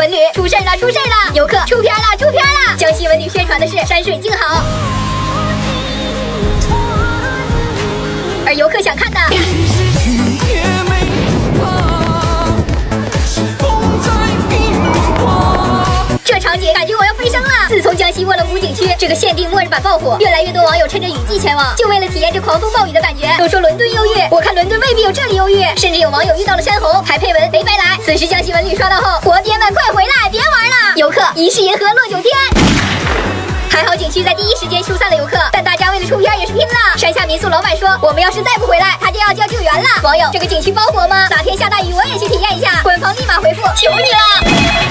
文旅出事了，出事了！游客出片了，出片了！江西文旅宣传的是山水静好，而游客想看的。 这场景感觉我要飞升了！自从江西卧龙谷景区这个限定末日版爆火，越来越多网友趁着雨季前往，就为了体验这狂风暴雨的感觉。都说伦敦忧郁，我看伦敦未必有这里忧郁，甚至有网友遇到了山洪，还配文没白来。此时江西文旅刷到后，活爹们快回来，别玩了！游客一世银河落九天。 还好景区在第一时间疏散了游客，但大家为了出片也是拼了。山下民宿老板说：“我们要是再不回来，他就要叫救援了。”网友，这个景区包火吗？哪天下大雨我也去体验一下。官方立马回复：“求你了！”